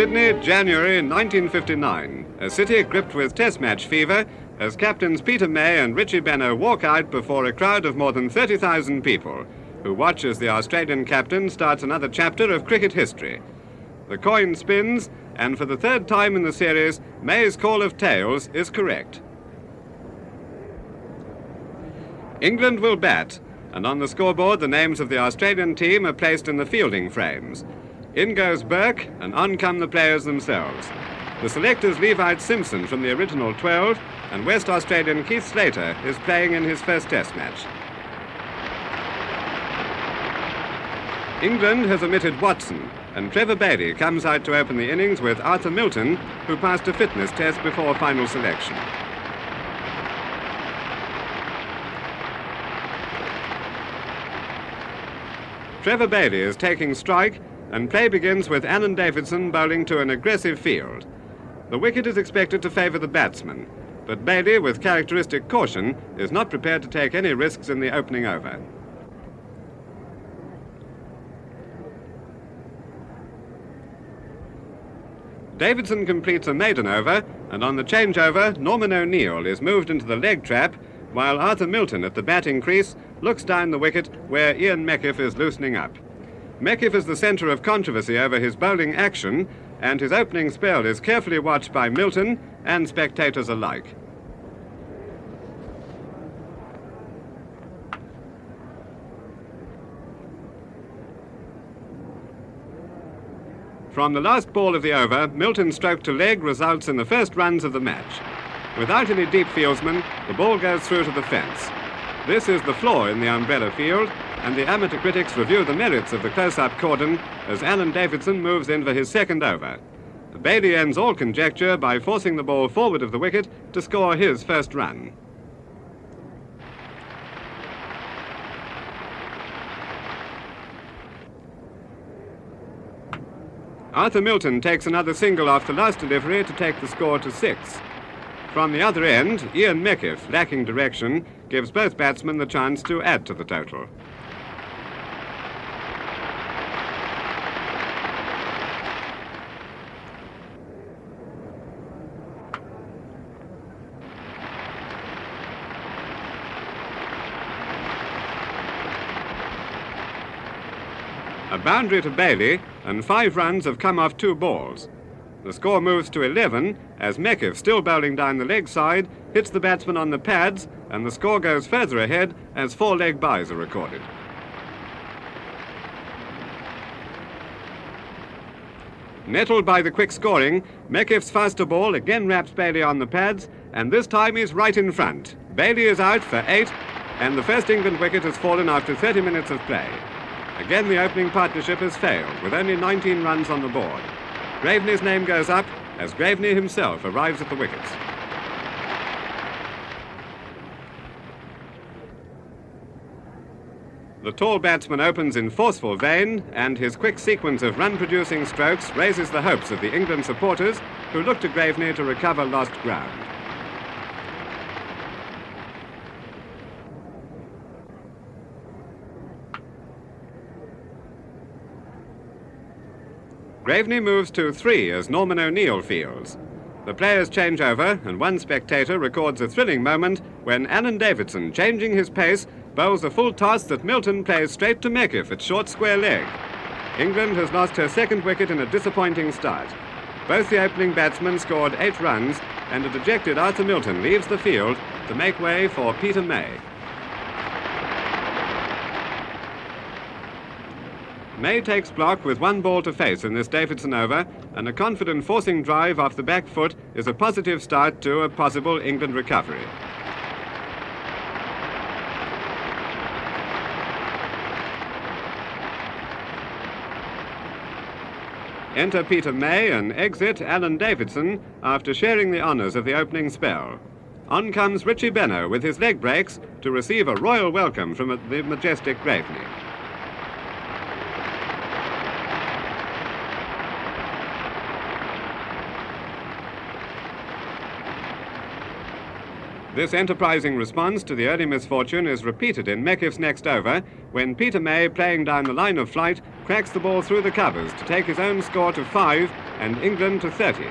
Sydney, January 1959, a city gripped with test match fever as captains Peter May and Richie Benno walk out before a crowd of more than 30,000 people who watch as the Australian captain starts another chapter of cricket history. The coin spins, and for the third time in the series, May's call of tails is correct. England will bat, and on the scoreboard the names of the Australian team are placed in the fielding frames. In goes Burke, and on come the players themselves. The selectors leave out Simpson from the original 12, and West Australian Keith Slater is playing in his first test match. England has omitted Watson, and Trevor Bailey comes out to open the innings with Arthur Milton, who passed a fitness test before final selection. Trevor Bailey is taking strike, and play begins with Alan Davidson bowling to an aggressive field. The wicket is expected to favour the batsman, but Bailey, with characteristic caution, is not prepared to take any risks in the opening over. Davidson completes a maiden over, and on the changeover, Norman O'Neill is moved into the leg trap, while Arthur Milton at the batting crease looks down the wicket where Ian Meckiff is loosening up. Meckiff is the centre of controversy over his bowling action, and his opening spell is carefully watched by Milton and spectators alike. From the last ball of the over, Milton's stroke to leg results in the first runs of the match. Without any deep fieldsman, the ball goes through to the fence. This is the flaw in the umbrella field, and the amateur critics review the merits of the close-up cordon as Alan Davidson moves in for his second over. Bailey ends all conjecture by forcing the ball forward of the wicket to score his first run. Arthur Milton takes another single off the last delivery to take the score to 6. From the other end, Ian Meckiff, lacking direction, gives both batsmen the chance to add to the total. A boundary to Bailey, and 5 runs have come off 2 balls. The score moves to 11 as Meckiff, still bowling down the leg side, hits the batsman on the pads, and the score goes further ahead as 4 leg byes are recorded. Nettled by the quick scoring, Meckiff's faster ball again raps Bailey on the pads, and this time he's right in front. Bailey is out for 8, and the first England wicket has fallen after 30 minutes of play. Again, the opening partnership has failed, with only 19 runs on the board. Graveney's name goes up as Graveney himself arrives at the wickets. The tall batsman opens in forceful vein, and his quick sequence of run-producing strokes raises the hopes of the England supporters, who look to Graveney to recover lost ground. Graveney moves to 3 as Norman O'Neill fields. The players change over, and one spectator records a thrilling moment when Alan Davidson, changing his pace, bowls a full toss that Milton plays straight to Meckiff at short square leg. England has lost her second wicket in a disappointing start. Both the opening batsmen scored 8 runs, and a dejected Arthur Milton leaves the field to make way for Peter May. May takes block with 1 ball to face in this Davidson over, and a confident forcing drive off the back foot is a positive start to a possible England recovery. Enter Peter May and exit Alan Davidson after sharing the honours of the opening spell. On comes Richie Benno with his leg breaks to receive a royal welcome from the majestic Graveney. This enterprising response to the early misfortune is repeated in Meckiff's next over, when Peter May, playing down the line of flight, cracks the ball through the covers to take his own score to 5 and England to 30.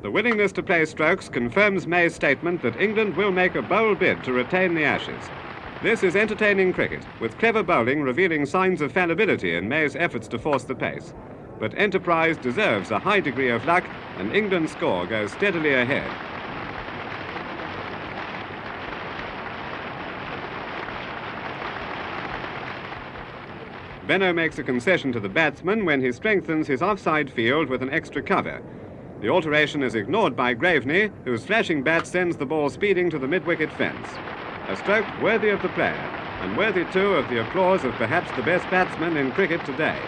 The willingness to play strokes confirms May's statement that England will make a bold bid to retain the Ashes. This is entertaining cricket, with clever bowling revealing signs of fallibility in May's efforts to force the pace. But enterprise deserves a high degree of luck, and England's score goes steadily ahead. Benno makes a concession to the batsman when he strengthens his offside field with an extra cover. The alteration is ignored by Graveney, whose flashing bat sends the ball speeding to the mid-wicket fence. A stroke worthy of the player, and worthy too of the applause of perhaps the best batsman in cricket today.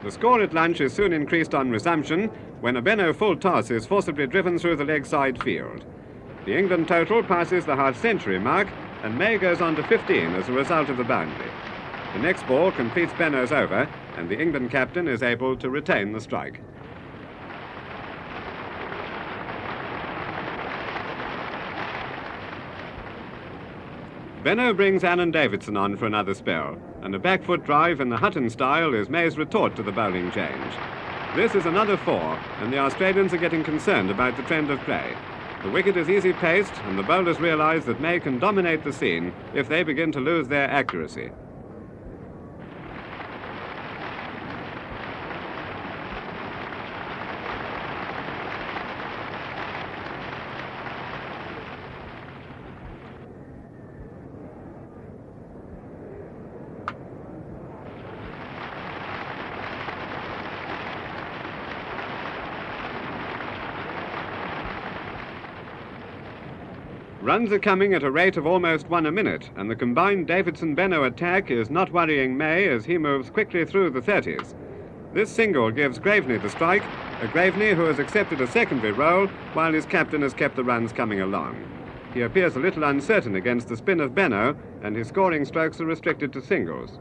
The score at lunch is soon increased on resumption when a Benno full toss is forcibly driven through the leg side field. The England total passes the half-century mark, and May goes on to 15 as a result of the boundary. The next ball completes Benno's over, and the England captain is able to retain the strike. Benno brings Alan Davidson on for another spell, and a back-foot drive in the Hutton style is May's retort to the bowling change. This is another 4, and the Australians are getting concerned about the trend of play. The wicket is easy-paced, and the bowlers realise that May can dominate the scene if they begin to lose their accuracy. Runs are coming at a rate of almost 1 a minute, and the combined Davidson-Benno attack is not worrying May as he moves quickly through the 30s. This single gives Graveney the strike, a Graveney who has accepted a secondary role while his captain has kept the runs coming along. He appears a little uncertain against the spin of Benno, and his scoring strokes are restricted to singles.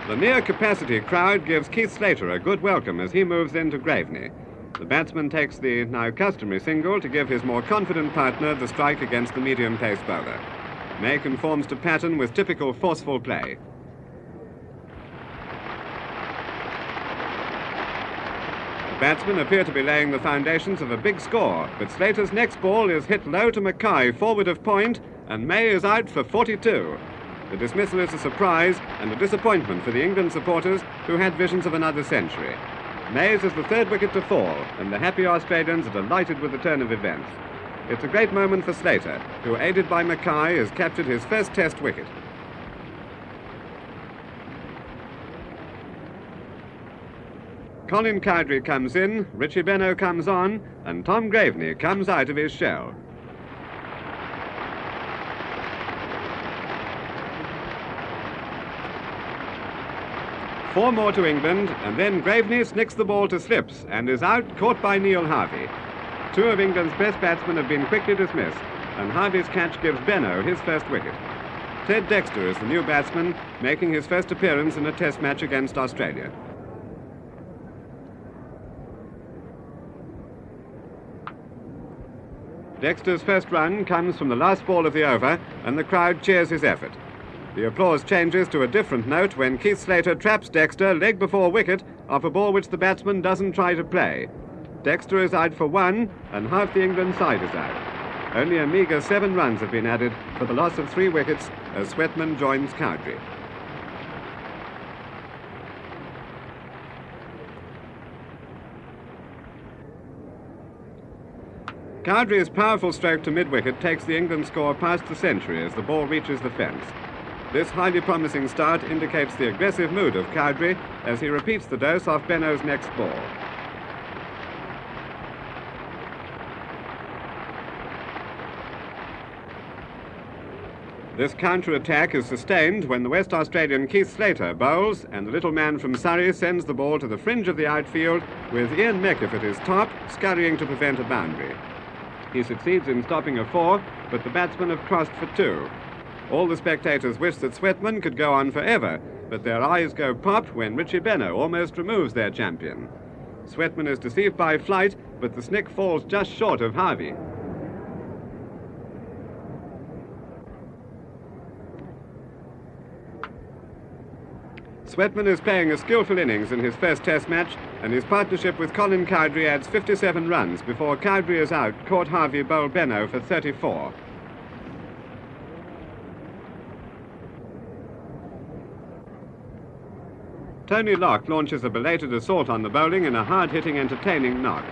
The near-capacity crowd gives Keith Slater a good welcome as he moves into Graveney. The batsman takes the now customary single to give his more confident partner the strike against the medium-pace bowler. May conforms to pattern with typical forceful play. The batsmen appear to be laying the foundations of a big score, but Slater's next ball is hit low to Mackay, forward of point, and May is out for 42. The dismissal is a surprise and a disappointment for the England supporters who had visions of another century. May's is the 3rd wicket to fall, and the happy Australians are delighted with the turn of events. It's a great moment for Slater, who, aided by Mackay, has captured his first Test wicket. Colin Cowdrey comes in, Richie Benno comes on, and Tom Graveney comes out of his shell. Four more to England, and then Graveney snicks the ball to slips and is out, caught by Neil Harvey. 2 of England's best batsmen have been quickly dismissed, and Harvey's catch gives Benno his first wicket. Ted Dexter is the new batsman, making his first appearance in a Test match against Australia. Dexter's first run comes from the last ball of the over, and the crowd cheers his effort. The applause changes to a different note when Keith Slater traps Dexter leg before wicket off a ball which the batsman doesn't try to play. Dexter is out for 1, and half the England side is out. Only a meagre 7 runs have been added for the loss of 3 wickets as Sweatman joins Cowdrey. Cowdrey's powerful stroke to mid-wicket takes the England score past the century as the ball reaches the fence. This highly promising start indicates the aggressive mood of Cowdrey as he repeats the dose off Benno's next ball. This counter-attack is sustained when the West Australian Keith Slater bowls, and the little man from Surrey sends the ball to the fringe of the outfield with Ian Meckiff at his top, scurrying to prevent a boundary. He succeeds in stopping a 4, but the batsmen have crossed for 2. All the spectators wish that Sweatman could go on forever, but their eyes go pop when Richie Benno almost removes their champion. Sweatman is deceived by flight, but the snick falls just short of Harvey. Sweatman is playing a skillful innings in his first Test match, and his partnership with Colin Cowdrey adds 57 runs before Cowdrey is out, caught Harvey bowled Benno for 34. Tony Locke launches a belated assault on the bowling in a hard-hitting, entertaining knock.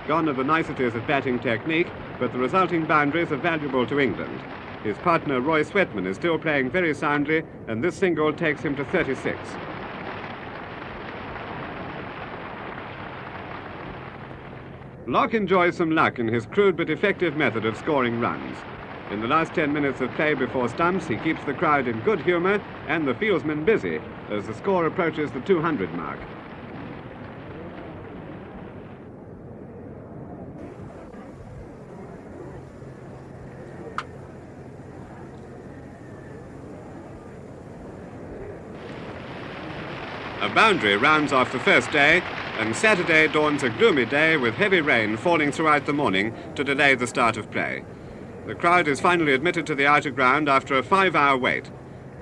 Gone are the niceties of batting technique, but the resulting boundaries are valuable to England. His partner Roy Sweatman is still playing very soundly, and this single takes him to 36. Locke enjoys some luck in his crude but effective method of scoring runs. In the last 10 minutes of play before stumps, he keeps the crowd in good humour and the fieldsmen busy as the score approaches the 200 mark. A boundary rounds off the first day, and Saturday dawns a gloomy day with heavy rain falling throughout the morning to delay the start of play. The crowd is finally admitted to the outer ground after a 5-hour wait.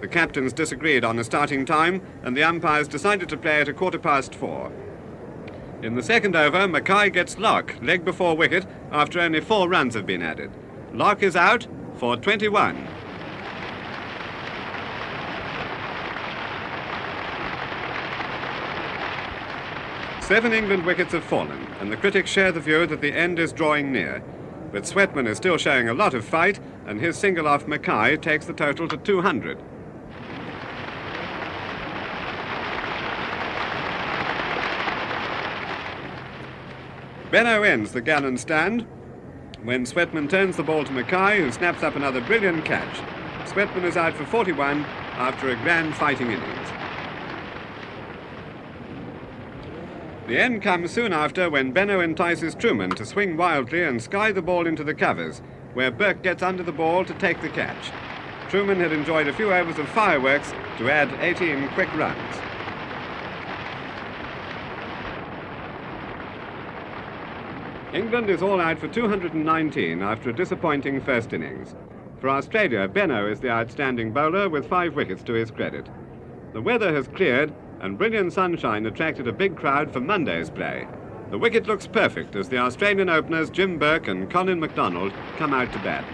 The captains disagreed on the starting time, and the umpires decided to play at 4:15. In the second over, Mackay gets Locke, leg before wicket, after only 4 runs have been added. Locke is out for 21. Seven England wickets have fallen, and the critics share the view that the end is drawing near. But Sweatman is still showing a lot of fight, and his single off Mackay takes the total to 200. Benno ends the gallant stand when Sweatman turns the ball to Mackay, who snaps up another brilliant catch. Sweatman is out for 41 after a grand fighting innings. The end comes soon after when Benno entices Truman to swing wildly and sky the ball into the covers, where Burke gets under the ball to take the catch. Truman had enjoyed a few overs of fireworks to add 18 quick runs. England is all out for 219 after a disappointing first innings. For Australia, Benno is the outstanding bowler with 5 wickets to his credit. The weather has cleared, and brilliant sunshine attracted a big crowd for Monday's play. The wicket looks perfect as the Australian openers Jim Burke and Colin MacDonald come out to bat.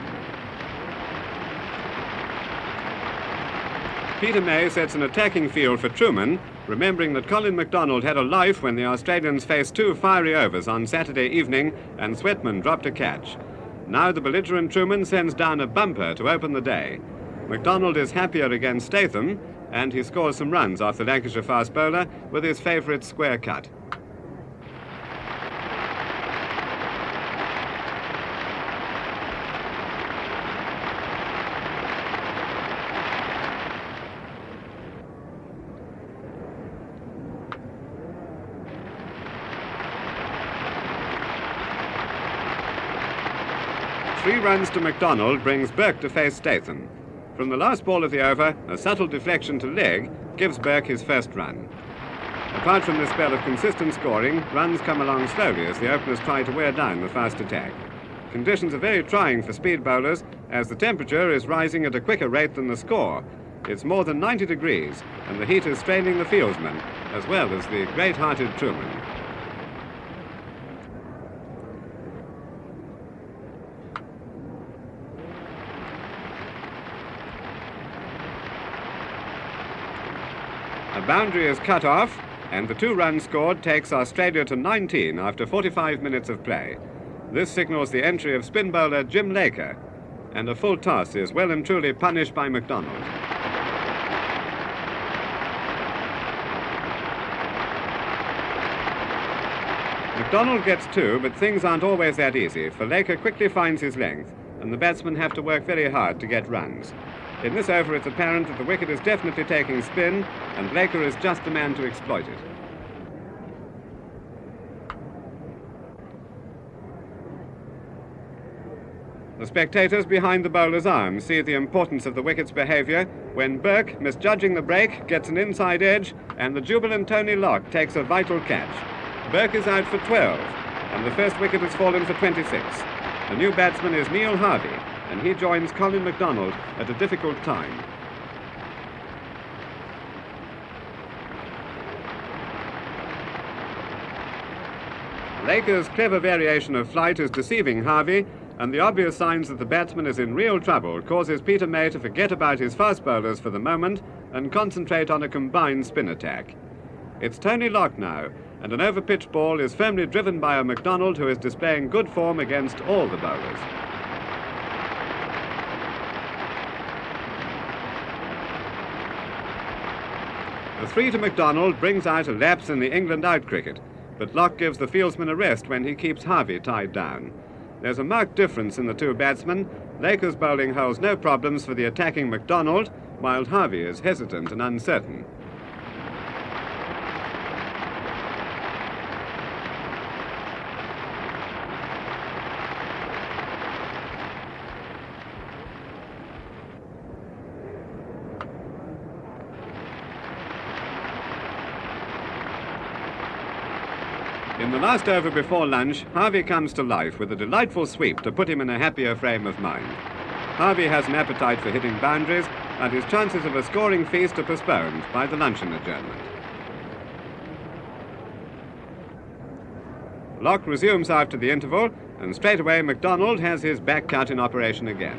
Peter May sets an attacking field for Truman, remembering that Colin MacDonald had a life when the Australians faced 2 fiery overs on Saturday evening and Sweatman dropped a catch. Now the belligerent Truman sends down a bumper to open the day. MacDonald is happier against Statham, and he scores some runs off the Lancashire fast bowler with his favourite square cut. Three runs to MacDonald brings Burke to face Statham. From the last ball of the over, a subtle deflection to leg gives Burke his first run. Apart from this spell of consistent scoring, runs come along slowly as the openers try to wear down the fast attack. Conditions are very trying for speed bowlers as the temperature is rising at a quicker rate than the score. It's more than 90 degrees, and the heat is straining the fieldsmen, as well as the great-hearted Truman. A boundary is cut off, and the 2 runs scored takes Australia to 19 after 45 minutes of play. This signals the entry of spin bowler Jim Laker, and a full toss is well and truly punished by MacDonald. MacDonald gets 2, but things aren't always that easy, for Laker quickly finds his length, and the batsmen have to work very hard to get runs. In this over, it's apparent that the wicket is definitely taking spin, and Laker is just the man to exploit it. The spectators behind the bowler's arm see the importance of the wicket's behaviour when Burke, misjudging the break, gets an inside edge and the jubilant Tony Locke takes a vital catch. Burke is out for 12 and the first wicket has fallen for 26. The new batsman is Neil Harvey and he joins Colin MacDonald at a difficult time. Laker's clever variation of flight is deceiving Harvey, and the obvious signs that the batsman is in real trouble causes Peter May to forget about his fast bowlers for the moment and concentrate on a combined spin attack. It's Tony Locke now, and an over-pitch ball is firmly driven by a MacDonald who is displaying good form against all the bowlers. The 3 to MacDonald brings out a lapse in the England out cricket, but Locke gives the fieldsman a rest when he keeps Harvey tied down. There's a marked difference in the two batsmen. Laker's bowling holds no problems for the attacking MacDonald, while Harvey is hesitant and uncertain. In the last over before lunch, Harvey comes to life with a delightful sweep to put him in a happier frame of mind. Harvey has an appetite for hitting boundaries, and his chances of a scoring feast are postponed by the luncheon adjournment. Locke resumes after the interval, and straight away MacDonald has his back cut in operation again.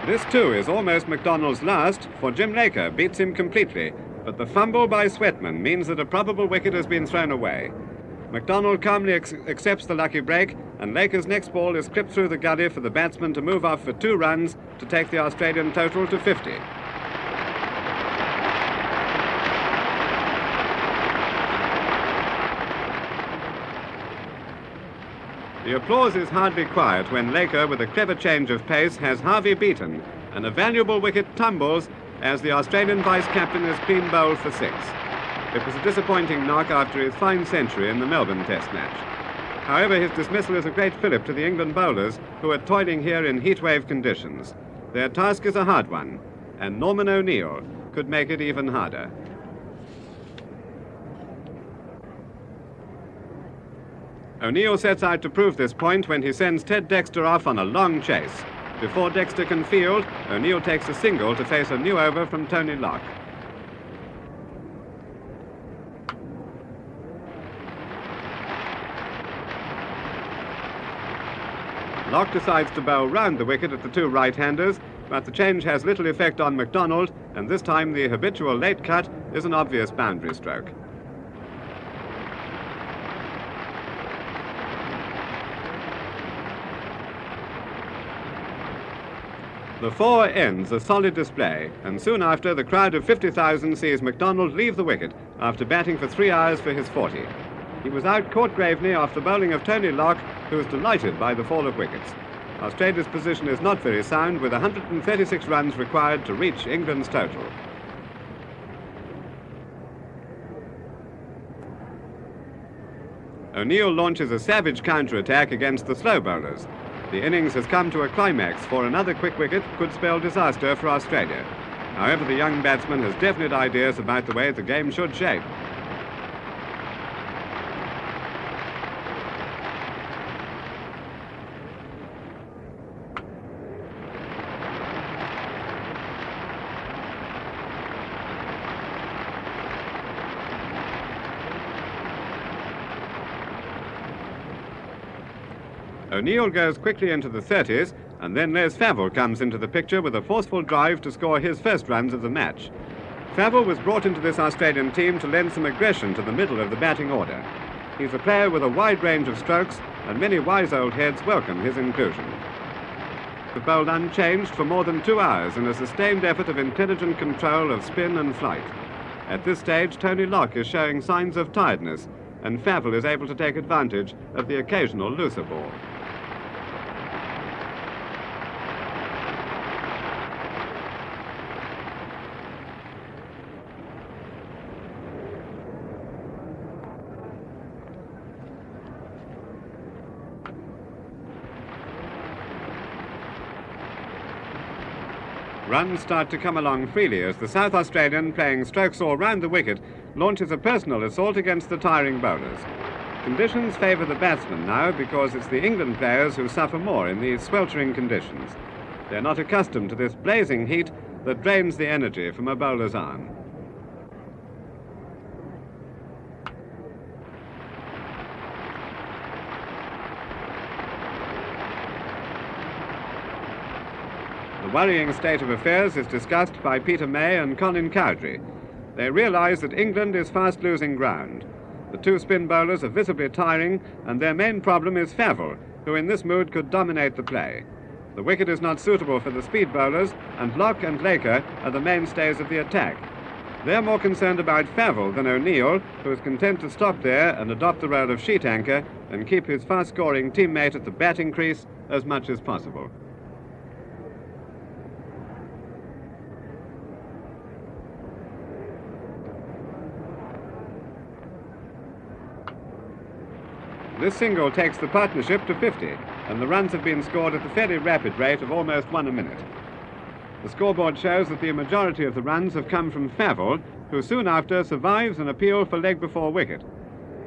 This too is almost MacDonald's last, for Jim Laker beats him completely, but the fumble by Sweatman means that a probable wicket has been thrown away. MacDonald calmly accepts the lucky break, and Laker's next ball is clipped through the gully for the batsman to move off for 2 runs to take the Australian total to 50. The applause is hardly quiet when Laker, with a clever change of pace, has Harvey beaten, and a valuable wicket tumbles as the Australian vice-captain is clean bowled for 6. It was a disappointing knock after his fine century in the Melbourne Test match. However, his dismissal is a great fillip to the England bowlers, who are toiling here in heatwave conditions. Their task is a hard one, and Norman O'Neill could make it even harder. O'Neill sets out to prove this point when he sends Ted Dexter off on a long chase. Before Dexter can field, O'Neill takes a single to face a new over from Tony Locke. Locke decides to bowl round the wicket at the 2 right-handers, but the change has little effect on MacDonald, and this time the habitual late cut is an obvious boundary stroke. The 4 ends a solid display, and soon after the crowd of 50,000 sees MacDonald leave the wicket after batting for 3 hours for his 40. He was out-caught Graveney off the bowling of Tony Locke, who was delighted by the fall of wickets. Australia's position is not very sound, with 136 runs required to reach England's total. O'Neill launches a savage counter-attack against the slow bowlers. The innings has come to a climax, for another quick wicket could spell disaster for Australia. However, the young batsman has definite ideas about the way the game should shape. O'Neill goes quickly into the 30s, and then Les Favell comes into the picture with a forceful drive to score his first runs of the match. Favell was brought into this Australian team to lend some aggression to the middle of the batting order. He's a player with a wide range of strokes, and many wise old heads welcome his inclusion. He bowled unchanged for more than 2 hours in a sustained effort of intelligent control of spin and flight. At this stage, Tony Locke is showing signs of tiredness, and Favell is able to take advantage of the occasional looser ball. Runs start to come along freely as the South Australian, playing strokes all round the wicket, launches a personal assault against the tiring bowlers. Conditions favour the batsmen now because it's the England players who suffer more in these sweltering conditions. They're not accustomed to this blazing heat that drains the energy from a bowler's arm. The worrying state of affairs is discussed by Peter May and Colin Cowdrey. They realise that England is fast losing ground. The two spin bowlers are visibly tiring, and their main problem is Favell, who in this mood could dominate the play. The wicket is not suitable for the speed bowlers, and Locke and Laker are the mainstays of the attack. They're more concerned about Favell than O'Neill, who is content to stop there and adopt the role of sheet anchor and keep his fast-scoring teammate at the batting crease as much as possible. This single takes the partnership to 50, and the runs have been scored at a fairly rapid rate of almost 1 a minute. The scoreboard shows that the majority of the runs have come from Favell, who soon after survives an appeal for leg before wicket.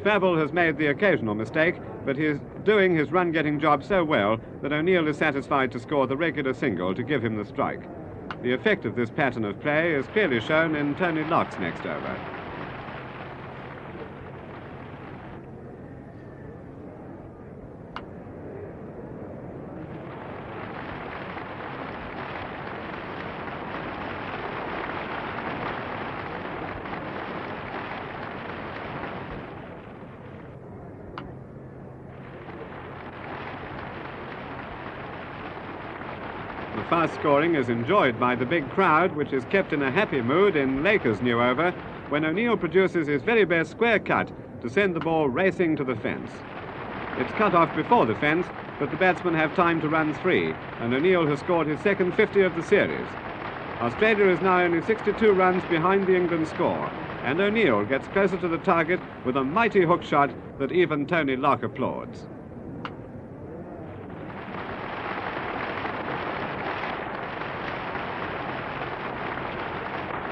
Favell has made the occasional mistake, but he's doing his run-getting job so well that O'Neill is satisfied to score the regular single to give him the strike. The effect of this pattern of play is clearly shown in Tony Locke's next over. The fast scoring is enjoyed by the big crowd, which is kept in a happy mood in Laker's new over, when O'Neill produces his very best square cut to send the ball racing to the fence. It's cut off before the fence, but the batsmen have time to run three, and O'Neill has scored his second 50 of the series. Australia is now only 62 runs behind the England score, and O'Neill gets closer to the target with a mighty hook shot that even Tony Locke applauds.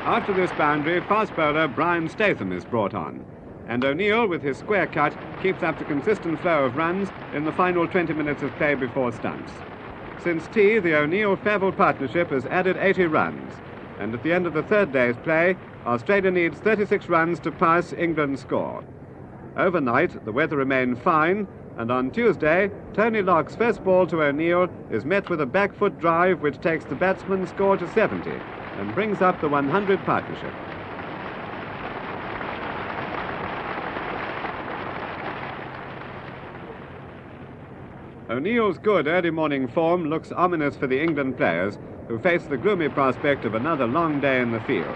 After this boundary, fast bowler Brian Statham is brought on, and O'Neill, with his square cut, keeps up the consistent flow of runs in the final 20 minutes of play before stumps. Since tea, the O'Neill-Favell partnership has added 80 runs, and at the end of the third day's play, Australia needs 36 runs to pass England's score. Overnight, the weather remained fine, and on Tuesday, Tony Locke's first ball to O'Neill is met with a back foot drive which takes the batsman's score to 70 and brings up the 100 partnership. O'Neill's good early morning form looks ominous for the England players, who face the gloomy prospect of another long day in the field.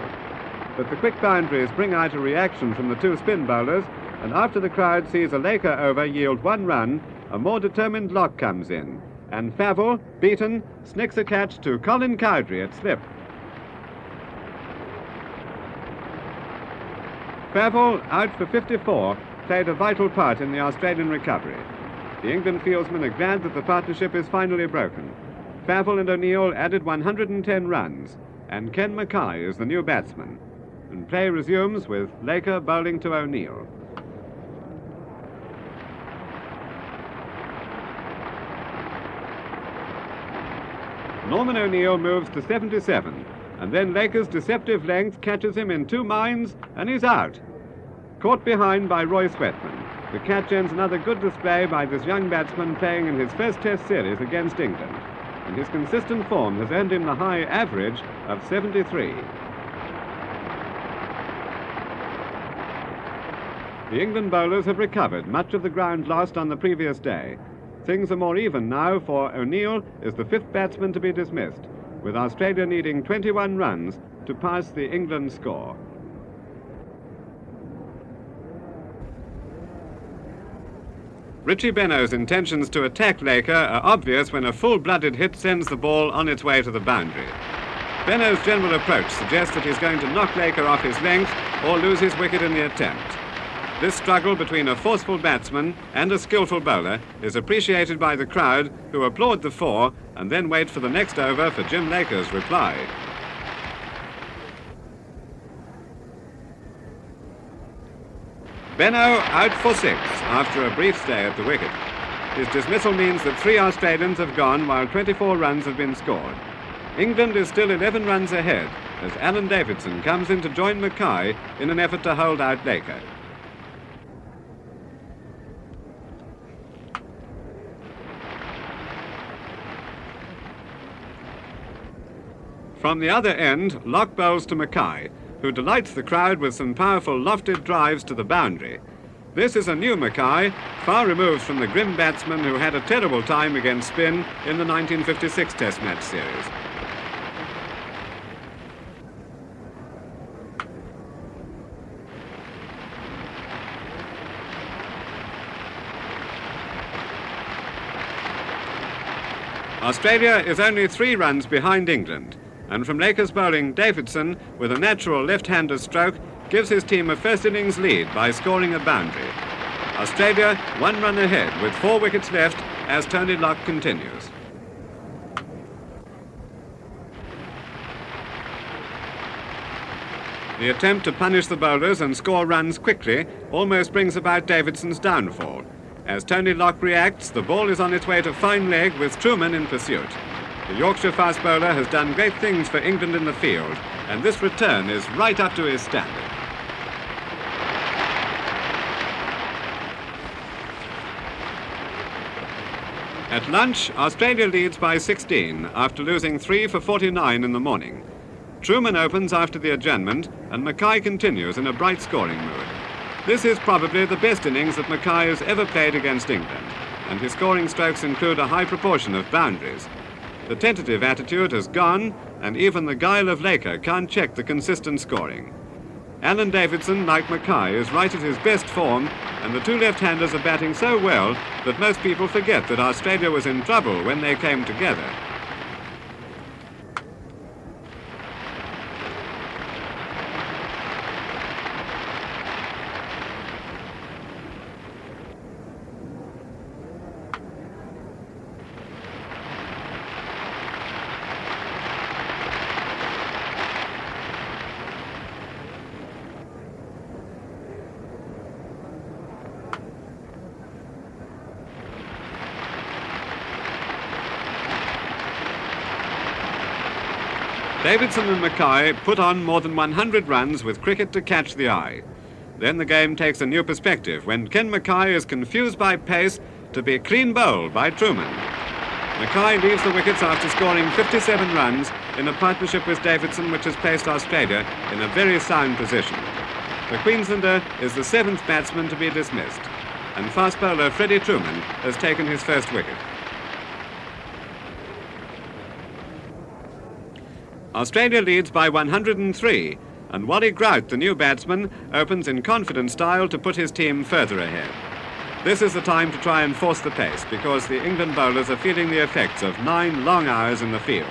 But the quick boundaries bring out a reaction from the two spin bowlers, and after the crowd sees a Laker over yield 1 run, a more determined Locke comes in, and Favell, beaten, snicks a catch to Colin Cowdrey at slip. Favell, out for 54, played a vital part in the Australian recovery. The England fieldsmen are glad that the partnership is finally broken. Favell and O'Neill added 110 runs, and Ken Mackay is the new batsman. And play resumes with Laker bowling to O'Neill. Norman O'Neill moves to 77, and then Laker's deceptive length catches him in 2 minds, and he's out. Caught behind by Roy Sweatman, the catch ends another good display by this young batsman playing in his first Test series against England, and his consistent form has earned him the high average of 73. The England bowlers have recovered much of the ground lost on the previous day. Things are more even now, for O'Neill is the 5th batsman to be dismissed, with Australia needing 21 runs to pass the England score. Richie Benaud's intentions to attack Laker are obvious when a full-blooded hit sends the ball on its way to the boundary. Benaud's general approach suggests that he's going to knock Laker off his length or lose his wicket in the attempt. This struggle between a forceful batsman and a skillful bowler is appreciated by the crowd, who applaud the four and then wait for the next over for Jim Laker's reply. Benno out for 6 after a brief stay at the wicket. His dismissal means that 3 Australians have gone while 24 runs have been scored. England is still 11 runs ahead as Alan Davidson comes in to join Mackay in an effort to hold out Laker. From the other end, Locke bowls to Mackay, who delights the crowd with some powerful lofted drives to the boundary. This is a new Mackay, far removed from the grim batsman who had a terrible time against spin in the 1956 Test match series. Australia is only 3 runs behind England, and from Laker's bowling, Davidson, with a natural left-hander stroke, gives his team a first innings lead by scoring a boundary. Australia 1 run ahead with 4 wickets left as Tony Locke continues. The attempt to punish the bowlers and score runs quickly almost brings about Davidson's downfall. As Tony Locke reacts, the ball is on its way to fine leg with Truman in pursuit. The Yorkshire fast bowler has done great things for England in the field, and this return is right up to his standard. At lunch, Australia leads by 16 after losing 3 for 49 in the morning. Truman opens after the adjournment, and Mackay continues in a bright scoring mood. This is probably the best innings that Mackay has ever played against England, and his scoring strokes include a high proportion of boundaries. The tentative attitude has gone, and even the guile of Laker can't check the consistent scoring. Alan Davidson, like Mackay, is right at his best form, and the 2 left-handers are batting so well that most people forget that Australia was in trouble when they came together. Davidson and Mackay put on more than 100 runs with cricket to catch the eye. Then the game takes a new perspective when Ken Mackay is confused by pace to be clean bowled by Truman. Mackay leaves the wickets after scoring 57 runs in a partnership with Davidson, which has placed Australia in a very sound position. The Queenslander is the 7th batsman to be dismissed, and fast bowler Freddie Truman has taken his first wicket. Australia leads by 103, and Wally Grout, the new batsman, opens in confident style to put his team further ahead. This is the time to try and force the pace, because the England bowlers are feeling the effects of 9 long hours in the field.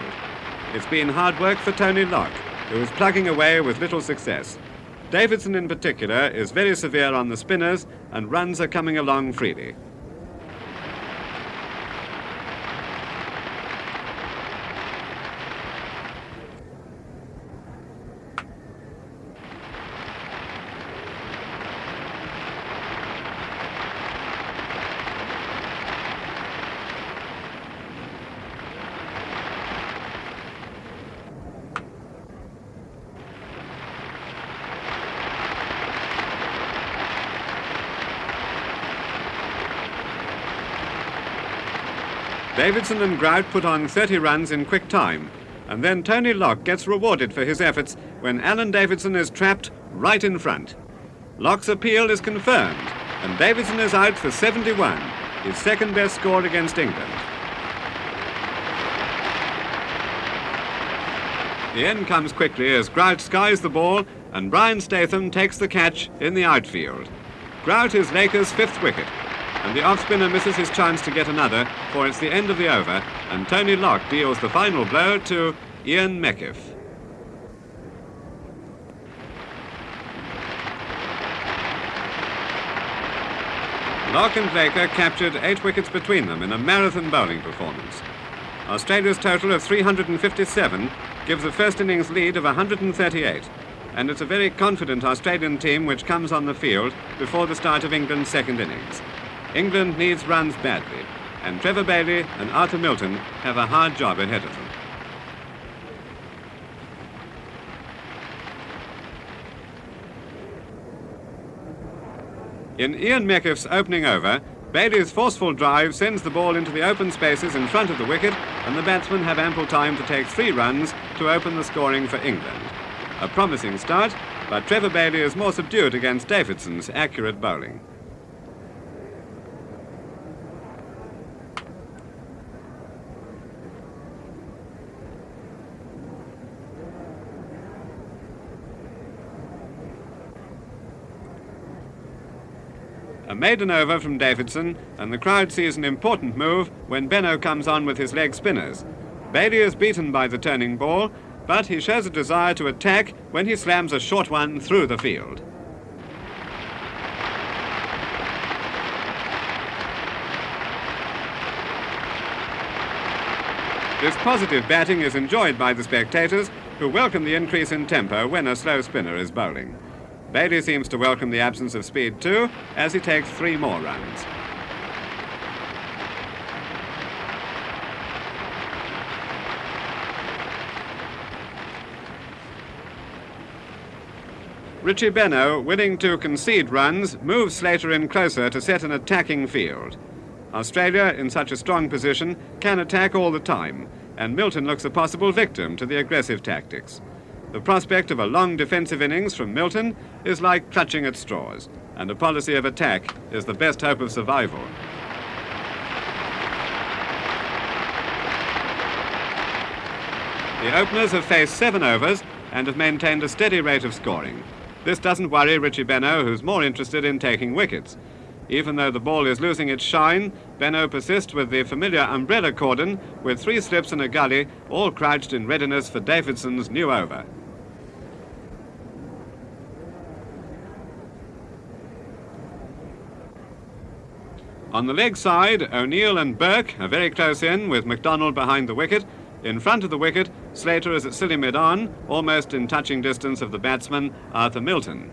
It's been hard work for Tony Locke, who is plugging away with little success. Davidson in particular is very severe on the spinners, and runs are coming along freely. Davidson and Grout put on 30 runs in quick time, and then Tony Locke gets rewarded for his efforts when Alan Davidson is trapped right in front. Locke's appeal is confirmed, and Davidson is out for 71, his second best score against England. The end comes quickly as Grout skies the ball, and Brian Statham takes the catch in the outfield. Grout is Laker's 5th wicket, and the off-spinner misses his chance to get another, for it's the end of the over, and Tony Locke deals the final blow to Ian Meckiff. Locke and Laker captured 8 wickets between them in a marathon bowling performance. Australia's total of 357 gives a first innings lead of 138, and it's a very confident Australian team which comes on the field before the start of England's second innings. England needs runs badly, and Trevor Bailey and Arthur Milton have a hard job ahead of them. In Ian Meckiff's opening over, Bailey's forceful drive sends the ball into the open spaces in front of the wicket, and the batsmen have ample time to take 3 runs to open the scoring for England. A promising start, but Trevor Bailey is more subdued against Davidson's accurate bowling. A maiden over from Davidson, and the crowd sees an important move when Benno comes on with his leg spinners. Bailey is beaten by the turning ball, but he shows a desire to attack when he slams a short one through the field. This positive batting is enjoyed by the spectators, who welcome the increase in tempo when a slow spinner is bowling. Bailey seems to welcome the absence of speed too, as he takes 3 more runs. Richie Benno, willing to concede runs, moves Slater in closer to set an attacking field. Australia, in such a strong position, can attack all the time, and Milton looks a possible victim to the aggressive tactics. The prospect of a long defensive innings from Milton is like clutching at straws, and a policy of attack is the best hope of survival. The openers have faced 7 overs and have maintained a steady rate of scoring. This doesn't worry Richie Benno, who's more interested in taking wickets. Even though the ball is losing its shine, Benno persists with the familiar umbrella cordon, with 3 slips and a gully, all crouched in readiness for Davidson's new over. On the leg side, O'Neill and Burke are very close in, with MacDonald behind the wicket. In front of the wicket, Slater is at silly mid-on, almost in touching distance of the batsman, Arthur Milton.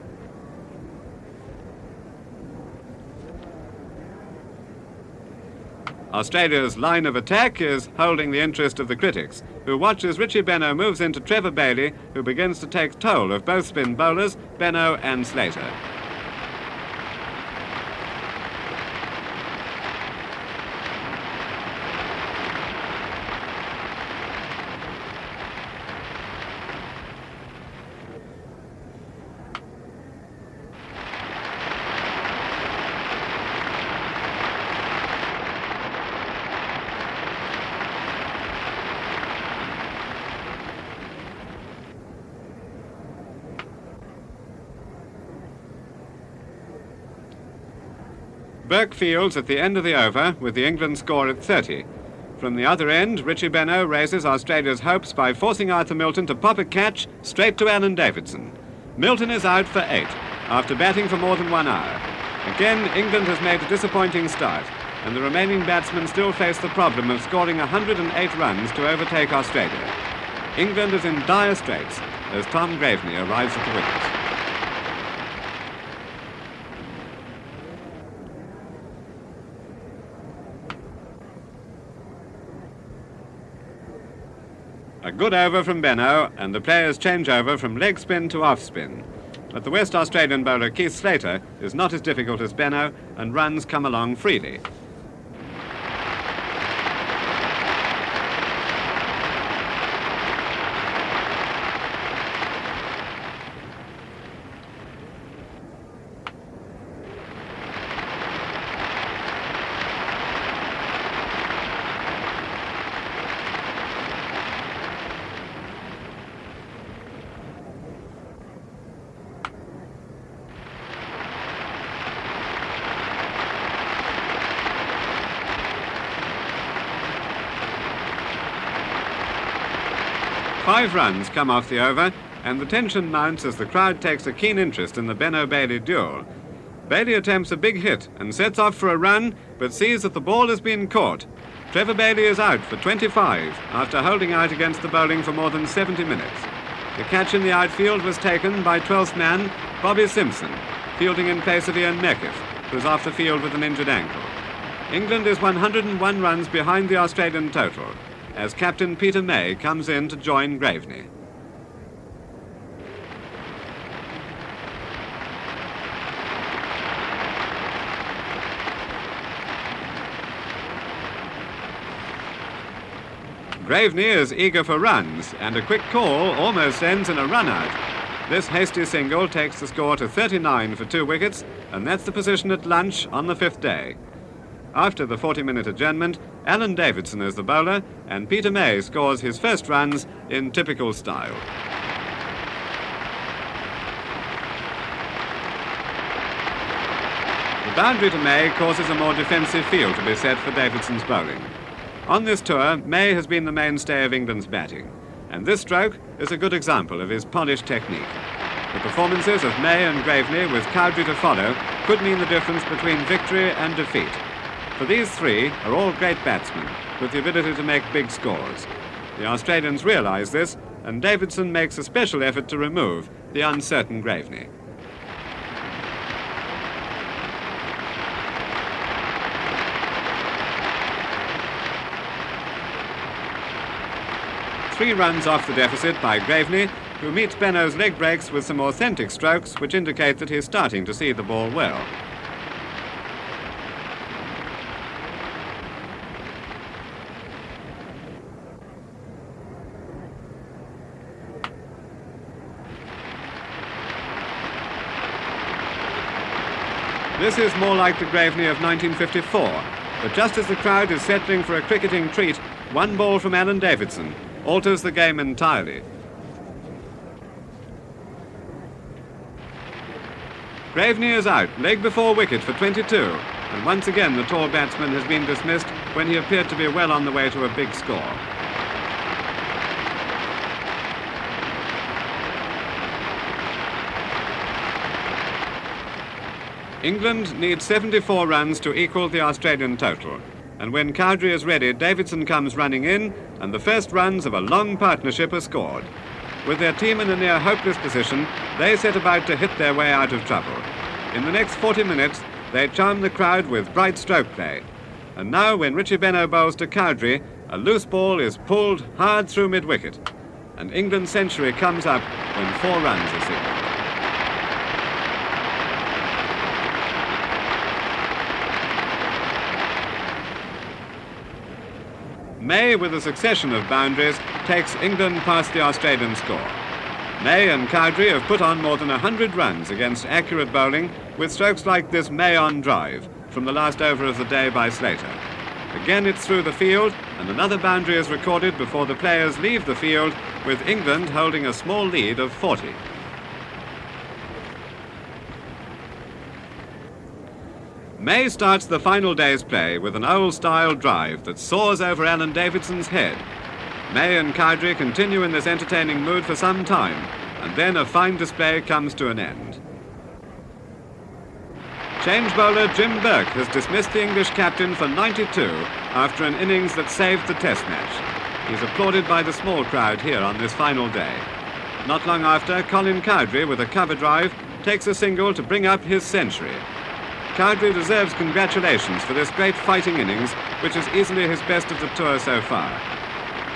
Australia's line of attack is holding the interest of the critics, who watch as Richie Benno moves into Trevor Bailey, who begins to take toll of both spin bowlers, Benno and Slater. Burke fields at the end of the over with the England score at 30. From the other end, Richie Benno raises Australia's hopes by forcing Arthur Milton to pop a catch straight to Alan Davidson. Milton is out for 8 after batting for more than 1 hour. Again, England has made a disappointing start, and the remaining batsmen still face the problem of scoring 108 runs to overtake Australia. England is in dire straits as Tom Graveney arrives at the wicket. A good over from Benno, and the players change over from leg spin to off spin. But the West Australian bowler Keith Slater is not as difficult as Benno, and runs come along freely. Five runs come off the over, and the tension mounts as the crowd takes a keen interest in the Benno-Bailey duel. Bailey attempts a big hit and sets off for a run, but sees that the ball has been caught. Trevor Bailey is out for 25 after holding out against the bowling for more than 70 minutes. The catch in the outfield was taken by 12th man Bobby Simpson, fielding in place of Ian Meckiff, who's off the field with an injured ankle. England is 101 runs behind the Australian total, as captain Peter May comes in to join Graveney. Graveney is eager for runs, and a quick call almost ends in a run-out. This hasty single takes the score to 39 for 2 wickets, and that's the position at lunch on the 5th day. After the 40-minute adjournment, Alan Davidson is the bowler, and Peter May scores his first runs in typical style. The boundary to May causes a more defensive field to be set for Davidson's bowling. On this tour, May has been the mainstay of England's batting, and this stroke is a good example of his polished technique. The performances of May and Graveney, with Cowdrey to follow, could mean the difference between victory and defeat. For these three are all great batsmen, with the ability to make big scores. The Australians realise this, and Davidson makes a special effort to remove the uncertain Graveney. Three runs off the deficit by Graveney, who meets Benno's leg breaks with some authentic strokes which indicate that he's starting to see the ball well. This is more like the Graveney of 1954, but just as the crowd is settling for a cricketing treat, one ball from Alan Davidson alters the game entirely. Graveney is out, leg before wicket for 22, and once again the tall batsman has been dismissed when he appeared to be well on the way to a big score. England needs 74 runs to equal the Australian total, and when Cowdrey is ready, Davidson comes running in, and the first runs of a long partnership are scored. With their team in a near hopeless position, they set about to hit their way out of trouble. In the next 40 minutes, they charm the crowd with bright stroke play. And now, when Richie Benno bowls to Cowdrey, a loose ball is pulled hard through mid-wicket, and England's century comes up when 4 runs are signalled. May, with a succession of boundaries, takes England past the Australian score. May and Cowdrey have put on more than 100 runs against accurate bowling, with strokes like this May on drive from the last over of the day by Slater. Again it's through the field, and another boundary is recorded before the players leave the field, with England holding a small lead of 40. May starts the final day's play with an old-style drive that soars over Alan Davidson's head. May and Cowdrey continue in this entertaining mood for some time, and then a fine display comes to an end. Change bowler Jim Burke has dismissed the English captain for 92 after an innings that saved the Test match. He's applauded by the small crowd here on this final day. Not long after, Colin Cowdrey, with a cover drive, takes a single to bring up his century. Cowdrey deserves congratulations for this great fighting innings, which is easily his best of the tour so far.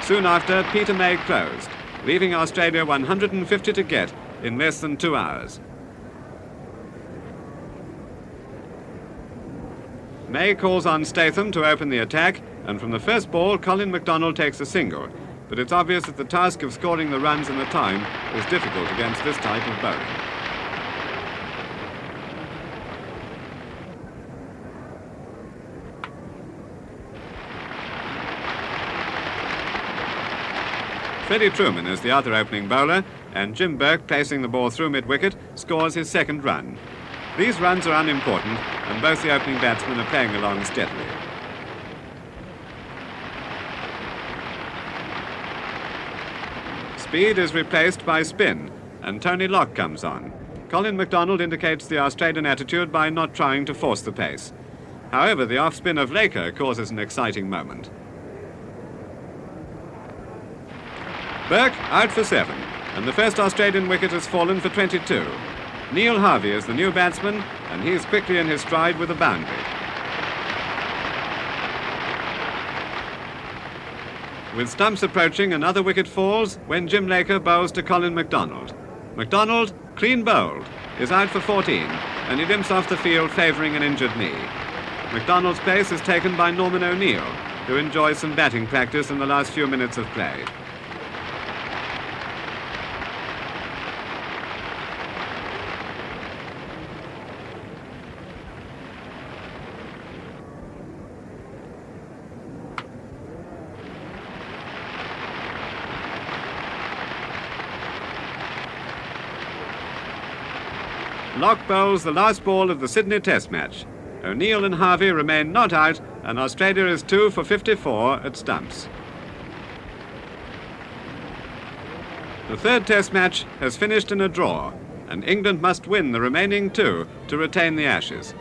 Soon after, Peter May closed, leaving Australia 150 to get in less than 2 hours. May calls on Statham to open the attack, and from the first ball, Colin MacDonald takes a single. But it's obvious that the task of scoring the runs in the time is difficult against this type of bowling. Freddie Truman is the other opening bowler, and Jim Burke, placing the ball through mid-wicket, scores his second run. These runs are unimportant, and both the opening batsmen are playing along steadily. Speed is replaced by spin, and Tony Locke comes on. Colin MacDonald indicates the Australian attitude by not trying to force the pace. However, the off-spin of Laker causes an exciting moment. Burke out for 7, and the first Australian wicket has fallen for 22. Neil Harvey is the new batsman, and he's quickly in his stride with a boundary. With stumps approaching, another wicket falls when Jim Laker bowls to Colin MacDonald. MacDonald, clean bowled, is out for 14, and he limps off the field favouring an injured knee. MacDonald's place is taken by Norman O'Neill, who enjoys some batting practice in the last few minutes of play. Locke bowls the last ball of the Sydney Test match. O'Neill and Harvey remain not out, and Australia is 2 for 54 at stumps. The third Test match has finished in a draw, and England must win the remaining 2 to retain the Ashes.